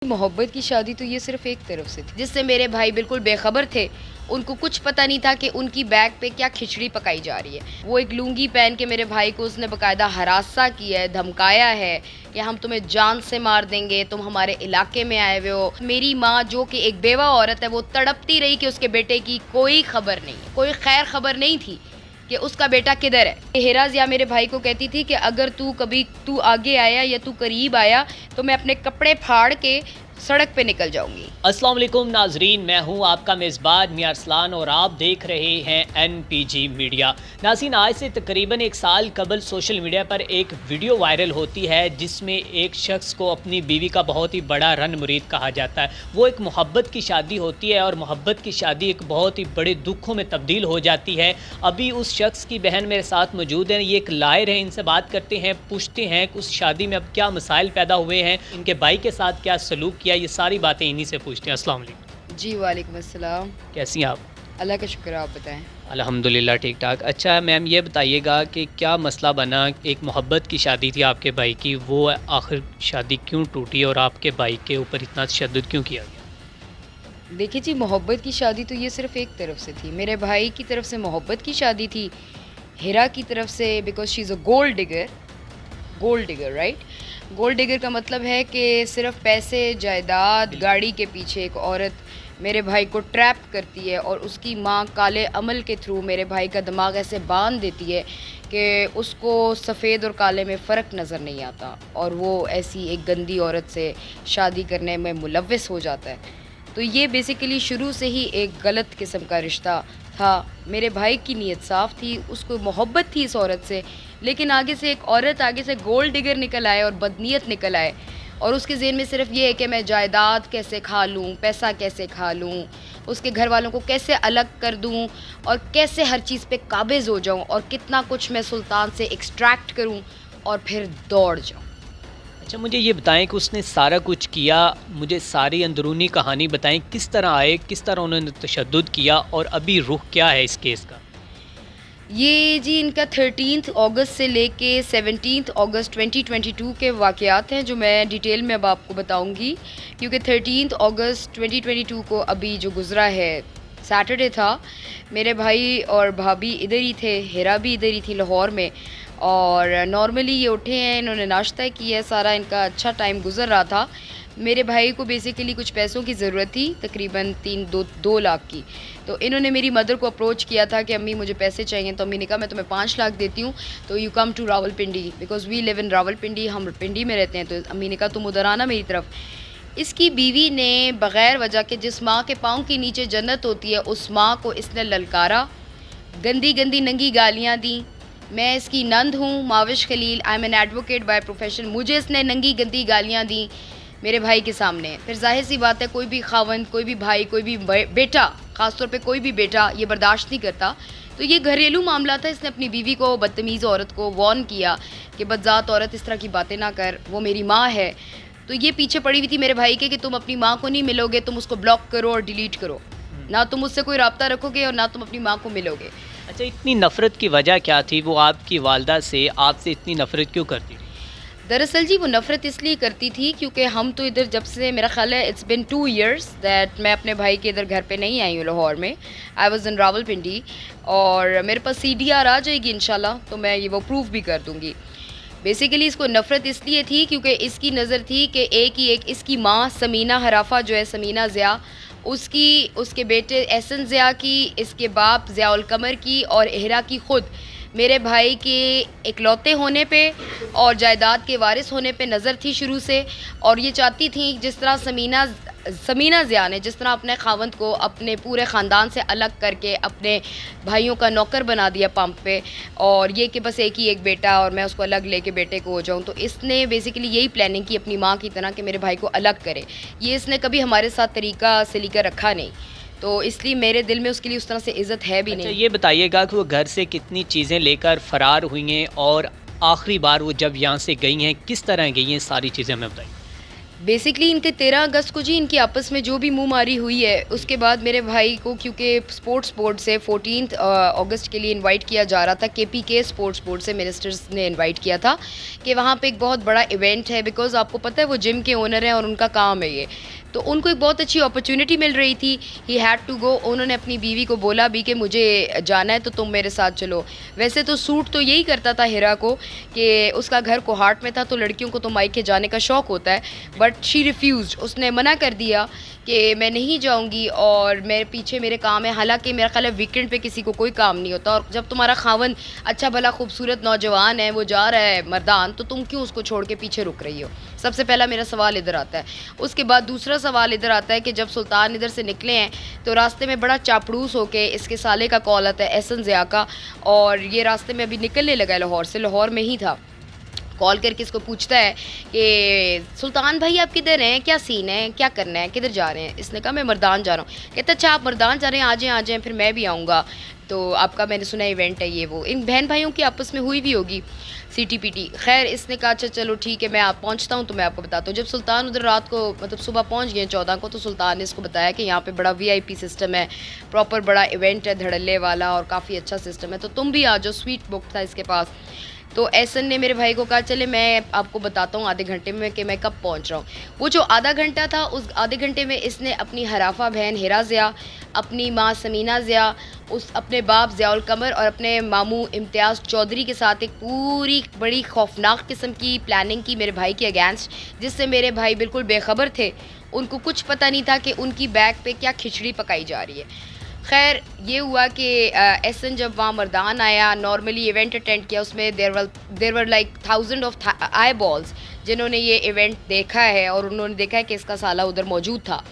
मोहब्बत की शादी तो ये सिर्फ एक तरफ से थी, जिससे मेरे भाई बिल्कुल बेखबर थे। उनको कुछ पता नहीं था कि उनकी बैग पे क्या खिचड़ी पकाई जा रही है। वो एक लुंगी पहन के मेरे भाई को उसने बकायदा हरासा किया है, धमकाया है कि हम तुम्हें जान से मार देंगे, तुम हमारे इलाके में आए हुए हो। मेरी माँ जो कि एक बेवा औरत है, वो तड़पती रही कि उसके बेटे की कोई खबर नहीं है, कोई खैर खबर नहीं थी कि उसका बेटा किधर है। हिरा ज़िया मेरे भाई को कहती थी कि अगर तू आगे आया या तू करीब आया तो मैं अपने कपड़े फाड़ के सड़क पे निकल जाऊंगी। अस्सलाम वालेकुम नाजरीन, मैं हूं आपका मेज़बान मियां अरसलान और आप देख रहे हैं NPG मीडिया। नाज़रीन, आज से तकरीबन एक साल कबल सोशल मीडिया पर एक वीडियो वायरल होती है जिसमें एक शख्स को अपनी बीवी का बहुत ही बड़ा रन मुरीद कहा जाता है। वो एक मोहब्बत की शादी होती है और मोहब्बत की शादी एक बहुत ही बड़े दुखों में तब्दील हो जाती है। अभी उस शख्स की बहन मेरे साथ मौजूद है, ये एक लायर है, इनसे बात करते हैं, पूछते हैं कि उस शादी में अब क्या मसाइल पैदा हुए हैं, इनके भाई के साथ क्या सलूक किया, ये सारी बातें इन्हीं से पूछते हैं। अस्सलाम वालेकुम। जी वालेकुम अस्सलाम। कैसी हैं आप? अल्लाह का शुक्र, आप बताएं। अल्हम्दुलिल्लाह ठीक ठाक। अच्छा मैम, ये बताइएगा कि क्या मसला बना, एक मोहब्बत की शादी थी आपके भाई की, वो आखिर शादी क्यों टूटी और आपके भाई के ऊपर इतना तशद्दुद क्यों किया गया? देखिए जी, मोहब्बत की शादी तो ये सिर्फ एक तरफ से थी। मेरे भाई की तरफ से मोहब्बत की शादी थी, हिरा की तरफ से because she is a gold digger right. Gold digger का मतलब है कि सिर्फ पैसे, जायदाद, गाड़ी के पीछे एक औरत मेरे भाई को ट्रैप करती है और उसकी माँ काले अमल के थ्रू मेरे भाई का दिमाग ऐसे बांध देती है कि उसको सफ़ेद और काले में फ़र्क नज़र नहीं आता और वो ऐसी एक गंदी औरत से शादी करने में मुलव्वस हो जाता है। तो ये बेसिकली शुरू से ही एक गलत किस्म का रिश्ता था। मेरे भाई की नीयत साफ़ थी, उसको मोहब्बत थी इस औरत से, लेकिन आगे से एक औरत आगे से गोल्ड डिगर निकल आए और बदनीयत निकल आए और उसके ज़हन में सिर्फ ये है कि मैं जायदाद कैसे खा लूँ, पैसा कैसे खा लूँ, उसके घर वालों को कैसे अलग कर दूँ और कैसे हर चीज़ पे काबिज़ हो जाऊँ और कितना कुछ मैं सुल्तान से एक्सट्रैक्ट करूँ और फिर दौड़ जाऊँ। अच्छा मुझे ये बताएं कि उसने सारा कुछ किया, मुझे सारी अंदरूनी कहानी बताएं, किस तरह आए, किस तरह उन्होंने तशद्दुद किया और अभी रुख क्या है इस केस का? ये जी इनका 13 अगस्त से लेके 17 अगस्त 2022 के वाक़यात हैं जो मैं डिटेल में अब आपको बताऊंगी, क्योंकि 13 अगस्त 2022 को अभी जो गुज़रा है सैटरडे था। मेरे भाई और भाभी इधर ही थे, हिरा भी इधर ही थी लाहौर में, और नॉर्मली ये उठे हैं, इन्होंने नाश्ता किया है, सारा इनका अच्छा टाइम गुज़र रहा था। मेरे भाई को बेसिकली कुछ पैसों की ज़रूरत थी, तकरीबन 2 लाख की। तो इन्होंने मेरी मदर को अप्रोच किया था कि अम्मी मुझे पैसे चाहिए, तो अम्मी ने कहा मैं तुम्हें 5 लाख देती हूँ, तो you come to Rawalpindi because we live in Rawalpindi, हम पिंडी में रहते हैं। तो अम्मी ने कहा तुम उधर आना मेरी तरफ। इसकी बीवी ने बग़ैर वजह के, जिस माँ के पाँव के नीचे जन्नत होती है, उस माँ को इसने ललकारा, गंदी गंदी नंगी गालियाँ दी। मैं इसकी नंद हूँ, Mavish Khalil, I am an advocate by profession. मुझे इसने नंगी गंदी गालियाँ दी मेरे भाई के सामने। फिर जाहिर सी बात है, कोई भी खावंद, कोई भी भाई, कोई भी बेटा, ख़ासतौर पे कोई भी बेटा ये बर्दाश्त नहीं करता। तो ये घरेलू मामला था। इसने अपनी बीवी को, बदतमीज़ औरत को वार्न किया कि बदज़ात औरत इस तरह की बातें ना कर, वो मेरी माँ है। तो ये पीछे पड़ी हुई थी मेरे भाई के कि तुम अपनी माँ को नहीं मिलोगे, तुम उसको ब्लॉक करो और डिलीट करो, ना तुम उससे कोई रब्ता रखोगे और ना तुम अपनी माँ को मिलोगे। अच्छा, इतनी नफ़रत की वजह क्या थी? वो आपकी वालदा से, आपसे इतनी नफ़रत क्यों करती थी? दरअसल जी वो नफ़रत इसलिए करती थी क्योंकि हम तो इधर, जब से मेरा ख्याल है इट्स बिन 2 ईयर्स दैट मैं अपने भाई के इधर घर पे नहीं आई हूँ लाहौर में। आई वाज इन रावलपिंडी और मेरे पास CDR आ जाएगी इंशाल्लाह, तो मैं ये वो प्रूफ भी कर दूँगी। बेसिकली इसको नफ़रत इसलिए थी क्योंकि इसकी नज़र थी कि एक इसकी माँ समीना हराफा जो है, समीना ज़िया, उसकी, उसके बेटे एहसन ज़िया की, इसके बाप ज़ियाउल कमर की और हिरा की ख़ुद मेरे भाई के इकलौते होने पे और जायदाद के वारिस होने पे नज़र थी शुरू से। और ये चाहती थी जिस तरह समीना ज़िया ने जिस तरह अपने खावंद को अपने पूरे ख़ानदान से अलग करके अपने भाइयों का नौकर बना दिया पंप पे, और ये कि बस एक ही एक बेटा और मैं उसको अलग लेके बेटे को हो जाऊँ, तो इसने बेसिकली यही प्लानिंग की अपनी माँ की तरह कि मेरे भाई को अलग करे। ये इसने कभी हमारे साथ तरीका सलीका रखा नहीं, तो इसलिए मेरे दिल में उसके लिए उस तरह से इज़्ज़त है भी नहीं। अच्छा ये बताइएगा कि वो घर से कितनी चीज़ें लेकर फ़रार हुई हैं और आखिरी बार वो जब यहाँ से गई हैं किस तरह गई हैं, सारी चीज़ें हमें बताइए। बेसिकली इनके 13 अगस्त को जी इनकी आपस में जो भी मुँह मारी हुई है, उसके बाद मेरे भाई को क्योंकि स्पोर्ट्स बोर्ड से 14 अगस्त के लिए इनवाइट किया जा रहा था, केपीके स्पोर्ट्स बोर्ड से मिनिस्टर्स ने इनवाइट किया था कि वहाँ पे एक बहुत बड़ा इवेंट है, बिकॉज़ आपको पता है वो जिम के ओनर हैं और उनका काम है ये। तो उनको एक बहुत अच्छी अपॉर्चुनिटी मिल रही थी, ही हैड टू गो। उन्होंने अपनी बीवी को बोला भी कि मुझे जाना है तो तुम मेरे साथ चलो। वैसे तो सूट तो यही करता था हिरा को कि उसका घर कोहाट में था, तो लड़कियों को तो मायके जाने का शौक़ होता है, बट शी रिफ्यूज़ड, उसने मना कर दिया कि मैं नहीं जाऊंगी और मेरे पीछे मेरे काम है। हालांकि मेरा ख्याल है वीकेंड पे किसी को कोई काम नहीं होता, और जब तुम्हारा खावन अच्छा भला खूबसूरत नौजवान है, वो जा रहा है मर्दान, तो तुम क्यों उसको छोड़ के पीछे रुक रही हो। सबसे पहला मेरा सवाल इधर आता है। उसके बाद दूसरा सवाल इधर आता है कि जब सुल्तान इधर से निकले हैं तो रास्ते में बड़ा चापड़ूस होके इसके साले का कॉल आता है, एहसन ज़िया का, और ये रास्ते में अभी निकलने लगा है लाहौर से, लाहौर में ही था। कॉल करके इसको पूछता है कि सुल्तान भाई आप किधर हैं, क्या सीन है, क्या करना है, किधर जा रहे हैं। इसने कहा मैं मर्दान जा रहा हूँ। कहता अच्छा आप मर्दान जा रहे हैं, आ जाएँ फिर मैं भी आऊँगा, तो आपका मैंने सुना इवेंट है ये वो। इन बहन भाइयों की आपस में हुई भी होगी सीटीपीटी। खैर इसने कहा अच्छा चलो ठीक है, मैं आप पहुंचता हूं तो मैं आपको बताता हूं। जब सुल्तान उधर रात को मतलब सुबह पहुंच गए 14 को, तो सुल्तान ने इसको बताया कि यहाँ पे बड़ा वीआईपी सिस्टम है, प्रॉपर बड़ा इवेंट है धड़ल्ले वाला और काफ़ी अच्छा सिस्टम है, तो तुम भी आ जाओ। स्वीट बुक था इसके पास। तो एहसन ने मेरे भाई को कहा चले मैं आपको बताता हूँ आधे घंटे में कि मैं कब पहुँच रहा हूँ। वो जो आधा घंटा था, उस आधे घंटे में इसने अपनी हराफा बहन हिरा ज़िया, अपनी माँ समीना ज़िया, उस अपने बाप ज़ियाउल कमर और अपने मामू इम्तियाज़ चौधरी के साथ एक पूरी बड़ी खौफनाक किस्म की प्लानिंग की मेरे भाई के अगेंस्ट, जिससे मेरे भाई बिल्कुल बेखबर थे। उनको कुछ पता नहीं था कि उनकी बैग पे क्या खिचड़ी पकाई जा रही है। खैर ये हुआ कि एहसन जब वहाँ मर्दान आया, नॉर्मली इवेंट अटेंड किया, उसमें there were like thousand of eyeballs जिन्होंने ये इवेंट देखा है और उन्होंने देखा है कि इसका साला उधर मौजूद था।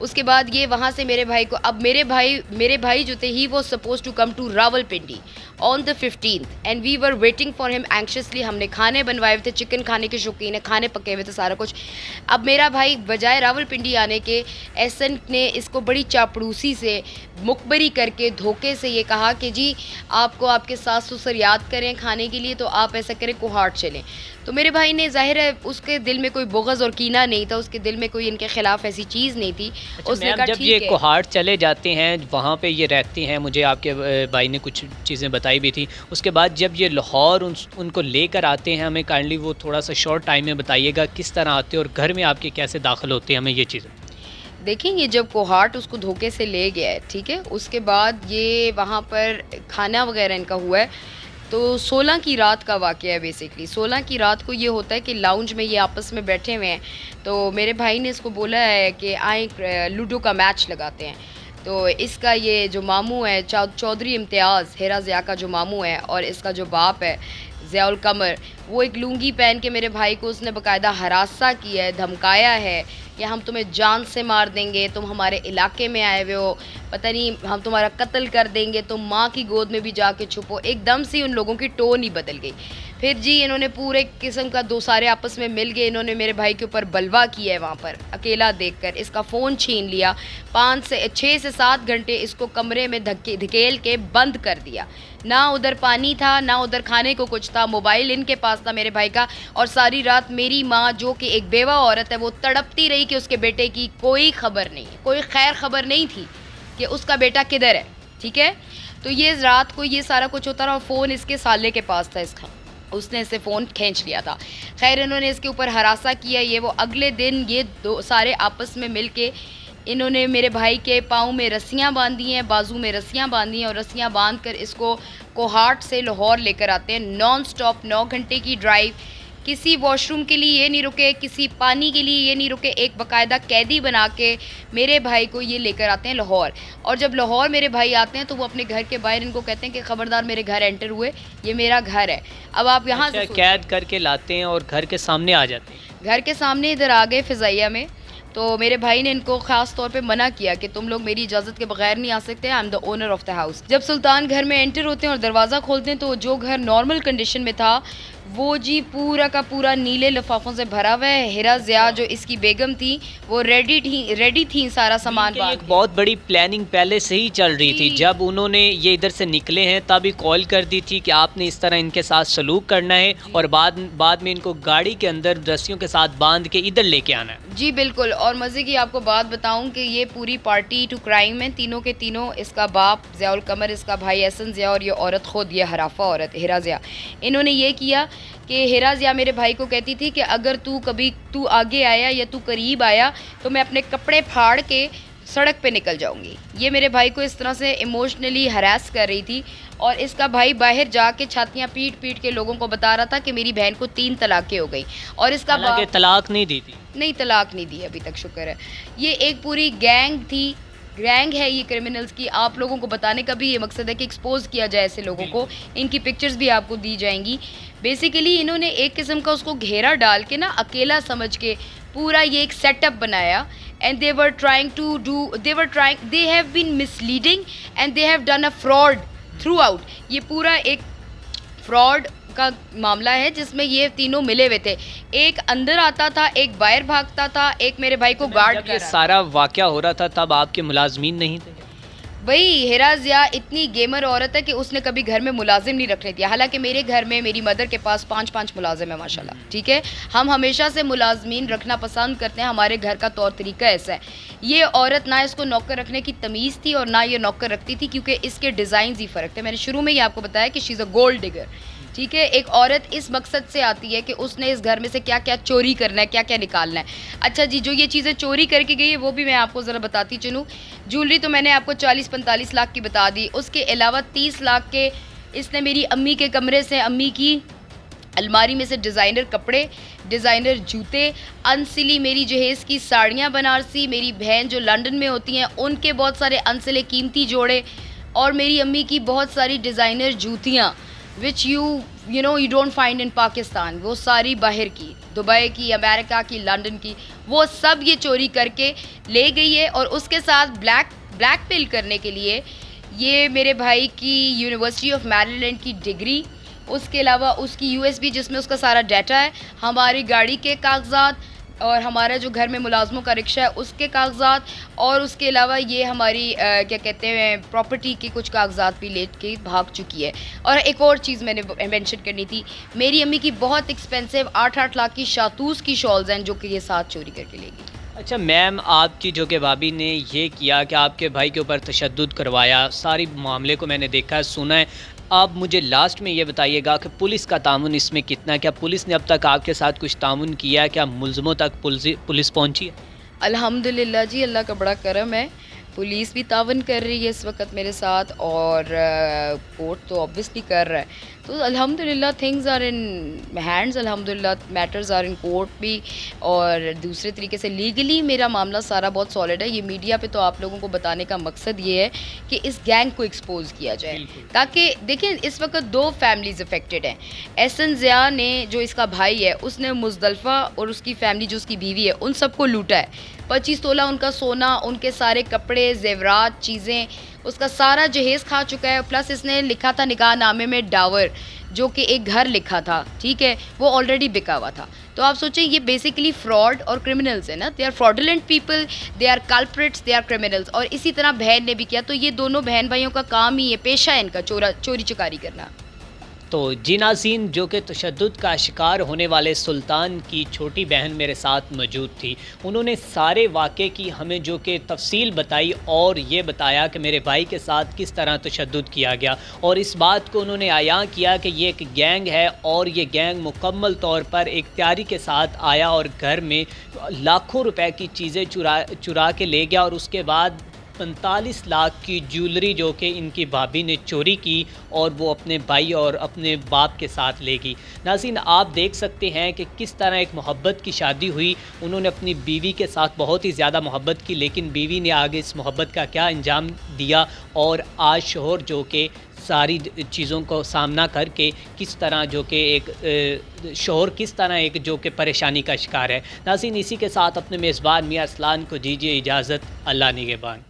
उसके बाद ये वहाँ से मेरे भाई को, अब मेरे भाई जो थे, he was suppose to come to Rawalpindi on the 15th and we were waiting for him anxiously. हमने खाने बनवाए हुए थे, चिकन खाने के शौकीन है, खाने पके हुए थे सारा कुछ। अब मेरा भाई बजाय रावलपिंडी आने के, एहसन ने इसको बड़ी चापड़ूसी से मुखबरी करके धोखे से ये कहा कि जी आपको आपके सास ससुर याद करें खाने के लिए, तो आप ऐसा करें कोहाट चलें। तो मेरे भाई ने, जाहिर है उसके दिल में कोई बुग़्ज़ और कीना नहीं था, उसके दिल में कोई इनके ख़िलाफ़ ऐसी चीज़ नहीं थी। अच्छा उसने मैम, कहा जब ये ठीक है। कोहाट चले जाते हैं, वहाँ पे ये रहते हैं, मुझे आपके भाई ने कुछ चीज़ें बताई भी थी। उसके बाद जब ये लाहौर उनको लेकर आते हैं, हमें काइंडली वो थोड़ा सा शॉर्ट टाइम में बताइएगा किस तरह आते हैं और घर में आपके कैसे दाखिल होते हैं, हमें ये चीज़ें। देखेंगे जब कोहाट उसको धोखे से ले गया है, ठीक है, उसके बाद ये वहाँ पर खाना वगैरह इनका हुआ है। तो 16 की रात का वाक़या है बेसिकली। 16 की रात को ये होता है कि लाउंज में ये आपस में बैठे हुए हैं, तो मेरे भाई ने इसको बोला है कि आए लूडो का मैच लगाते हैं। तो इसका ये जो मामू है चौधरी इम्तियाज़, हिरा ज़िया का जो मामू है, और इसका जो बाप है ज़ियाउल कमर, वो एक लुंगी पहन के मेरे भाई को उसने बाकायदा हरासा किया है, धमकाया है कि हम तुम्हें जान से मार देंगे, तुम हमारे इलाके में आए हुए हो, पता नहीं हम तुम्हारा कत्ल कर देंगे, तुम माँ की गोद में भी जाके छुपो। एकदम से उन लोगों की टोन ही बदल गई। फिर जी इन्होंने पूरे किस्म का दो सारे आपस में मिल गए, इन्होंने मेरे भाई के ऊपर बलवा किया है वहाँ पर अकेला देखकर। इसका फ़ोन छीन लिया, 6 से 7 घंटे इसको कमरे में धकेल के बंद कर दिया। ना उधर पानी था, ना उधर खाने को कुछ था, मोबाइल इनके पास था मेरे भाई का। और सारी रात मेरी माँ, जो कि एक बेवा औरत है, वो तड़पती रही कि उसके बेटे की कोई खबर नहीं है, कोई खैर खबर नहीं थी कि उसका बेटा किधर है, ठीक है। तो ये रात को ये सारा कुछ होता रहा। फ़ोन इसके साले के पास था, इसका, उसने इससे फ़ोन खींच लिया था। खैर इन्होंने इसके ऊपर हरासा किया, ये वो। अगले दिन ये दो सारे आपस में मिल के इन्होंने मेरे भाई के पाँव में रस्सियाँ बांधी हैं, बाजू में रस्सियाँ बांधी हैं, और रस्सियाँ बांध कर इसको कोहाट से लाहौर लेकर आते हैं। नॉन स्टॉप 9 घंटे की ड्राइव, किसी वॉशरूम के लिए ये नहीं रुके, किसी पानी के लिए ये नहीं रुके, एक बाकायदा कैदी बना के मेरे भाई को ये लेकर आते हैं लाहौर। और जब लाहौर मेरे भाई आते हैं तो वो अपने घर के बाहर इनको कहते हैं कि ख़बरदार मेरे घर एंटर हुए, ये मेरा घर है। अब आप यहाँ से कैद करके लाते हैं और घर के सामने आ जाते हैं। घर के सामने इधर आ गए फ़िज़ाइया में। तो मेरे भाई ने इनको ख़ास तौर पे मना किया कि तुम लोग मेरी इजाज़त के बगैर नहीं आ सकते, I am the owner of the house. जब सुल्तान घर में एंटर होते हैं और दरवाज़ा खोलते हैं, तो जो घर नॉर्मल कंडीशन में था वो जी पूरा का पूरा नीले लिफाफों से भरा हुआ है। हिरा ज़िया जो इसकी बेगम थी वो रेडी थी सारा सामान इनके लिए बांध एक के। बहुत बड़ी प्लानिंग पहले से ही चल रही थी। जी। जब उन्होंने ये इधर से निकले हैं तभी कॉल कर दी थी कि आपने इस तरह इनके साथ सलूक करना है और बाद में इनको गाड़ी के अंदर रस्सियों के साथ बांध के इधर लेके आना है। जी बिल्कुल। और मज़े की आपको बात बताऊं कि ये पूरी पार्टी टू क्राइम है, तीनों के तीनों, इसका बाप ज़ियाउल कमर, इसका भाई एहसन ज़िया और ये औरत खुद, ये हराफा औरत हिरा ज़िया। इन्होंने ये किया कि हिरा ज़िया मेरे भाई को कहती थी कि अगर तू आगे आया या तू करीब आया तो मैं अपने कपड़े फाड़ के सड़क पे निकल जाऊंगी। ये मेरे भाई को इस तरह से इमोशनली हरास कर रही थी और इसका भाई बाहर जाके छातियां पीट पीट के लोगों को बता रहा था कि मेरी बहन को 3 तलाक़ें हो गई और इसका हालांकि बाप तलाक नहीं दी थी। नहीं, तलाक नहीं दी अभी तक, शुक्र है। ये एक पूरी गैंग है ये क्रिमिनल्स की। आप लोगों को बताने का भी ये मकसद है कि एक्सपोज किया जाए ऐसे लोगों को। इनकी पिक्चर्स भी आपको दी जाएंगी। बेसिकली इन्होंने एक किस्म का उसको घेरा डाल के ना, अकेला समझ के पूरा ये एक सेटअप बनाया and they have been misleading and they have done a fraud throughout. ये पूरा एक फ्रॉड का मामला है जिसमें ये तीनों मिले हुए थे। एक अंदर आता था, एक बाहर भागता था, एक मेरे भाई को गार्ड जब कर ये रहा था। सारा वाकया हो रहा था तब आपके मुलाजमीन नहीं थे? वही हिरा ज़िया इतनी गेमर औरत है कि उसने कभी घर में मुलाजिम नहीं रखने दिया। हालांकि मेरे घर में मेरी मदर के पास 5-5 मुलाजिम है माशाल्लाह, ठीक है। हम हमेशा से मुलाजमीन रखना पसंद करते हैं, हमारे घर का तौर तरीका ऐसा है। ये औरत ना इसको नौकर रखने की तमीज़ थी और ना ये नौकर रखती थी, क्योंकि इसके डिज़ाइन ही फ़र्क थे। मैंने शुरू में ही आपको बताया कि she is a gold digger, ठीक है। एक औरत इस मकसद से आती है कि उसने इस घर में से क्या क्या चोरी करना है, क्या क्या निकालना है। अच्छा जी, जो ये चीज़ें चोरी करके गई है वो भी मैं आपको ज़रा बताती चलूँ। ज्वेलरी तो मैंने आपको 40-45 लाख की बता दी। उसके अलावा 30 लाख के इसने मेरी अम्मी के कमरे से, अम्मी की अलमारी में से डिज़ाइनर कपड़े, डिज़ाइनर जूते, अनसिली मेरी जहेज़ की साड़ियाँ बनारसी, मेरी बहन जो लंदन में होती हैं उनके बहुत सारे अनसिले कीमती जोड़े, और मेरी अम्मी की बहुत सारी डिज़ाइनर जूतियाँ which you don't find in Pakistan. वो सारी बाहर की, दुबई की, अमेरिका की, लंदन की, वो सब ये चोरी करके ले गई है। और उसके साथ ब्लैकमेल करने के लिए ये मेरे भाई की यूनिवर्सिटी ऑफ मैरीलैंड की डिग्री, उसके अलावा उसकी यूएसबी जिसमें उसका सारा डाटा है, हमारी गाड़ी के कागजात और हमारा जो घर में मुलाजमों का रिक्शा है उसके कागजात, और उसके अलावा ये हमारी क्या कहते हैं प्रॉपर्टी के कुछ कागजात भी ले के भाग चुकी है। और एक और चीज़ मैंने मेंशन करनी थी, मेरी अम्मी की बहुत एक्सपेंसिव 8-8 लाख की शातूस की शॉल्स हैं जो कि ये साथ चोरी करके लेगी। अच्छा मैम, आपकी जो कि भाभी ने ये किया कि आपके भाई के ऊपर तशद्दुद करवाया, सारी मामले को मैंने देखा है, सुना है। आप मुझे लास्ट में ये बताइएगा कि पुलिस का तामुन इसमें कितना है? क्या पुलिस ने अब तक आपके साथ कुछ तामुन किया है? क्या मुलज़मों तक पुलिस पहुंची है? अल्हम्दुलिल्लाह जी, अल्लाह का बड़ा करम है। पुलिस भी तावन कर रही है इस वक्त मेरे साथ, और कोर्ट तो ऑब्वियसली कर रहा है। तो अल्हम्दुलिल्लाह थिंग्स आर इन हैंड्स, अल्हम्दुलिल्लाह मैटर्स आर इन कोर्ट भी, और दूसरे तरीके से लीगली मेरा मामला सारा बहुत सॉलिड है। ये मीडिया पे तो आप लोगों को बताने का मकसद ये है कि इस गैंग को एक्सपोज किया जाए, ताकि देखिए इस वक्त 2 फैमिलीज़ अफेक्टेड हैं। एहसन ज़िया ने, जो इसका भाई है, उसने मुज़दलिफ़ा और उसकी फैमिली जो उसकी बीवी है उन सबको लूटा है। 25 तोला उनका सोना, उनके सारे कपड़े, ज़ेवरात, चीज़ें, उसका सारा जहेज़ खा चुका है। प्लस इसने लिखा था निकाहनामे में डावर, जो कि एक घर लिखा था, ठीक है, वो ऑलरेडी बिका हुआ था। तो आप सोचें ये बेसिकली फ्रॉड और क्रिमिनल्स है ना, they are fraudulent people, they are culprits, they are criminals. और इसी तरह बहन ने भी किया। तो ये दोनों बहन भाइयों का काम ही है, पेशा है इनका चोरी चकारी करना। तो जी नाज़रीन, जो कि तशद्दुद का शिकार होने वाले सुल्तान की छोटी बहन मेरे साथ मौजूद थी, उन्होंने सारे वाक़े की हमें जो कि तफसील बताई और ये बताया कि मेरे भाई के साथ किस तरह तशद्दुद किया गया, और इस बात को उन्होंने आया किया कि ये एक गैंग है और ये गैंग मुकम्मल तौर पर एक तैयारी के साथ आया और घर में लाखों रुपए की चीज़ें चुरा के ले गया, और उसके बाद 45 लाख की ज्वेलरी जो कि इनकी भाभी ने चोरी की और वो अपने भाई और अपने बाप के साथ ले गई। नाज़रीन, आप देख सकते हैं कि किस तरह एक मोहब्बत की शादी हुई। उन्होंने अपनी बीवी के साथ बहुत ही ज़्यादा मोहब्बत की, लेकिन बीवी ने आगे इस मोहब्बत का क्या अंजाम दिया, और आज शोहर जो कि सारी चीज़ों को सामना करके किस तरह जो कि एक शोहर किस तरह एक जो कि परेशानी का शिकार है। नाज़रीन, इसी के साथ अपने मेज़बान मियां अरसलान को दीजिए इजाज़त। अल्लाह निगहबान।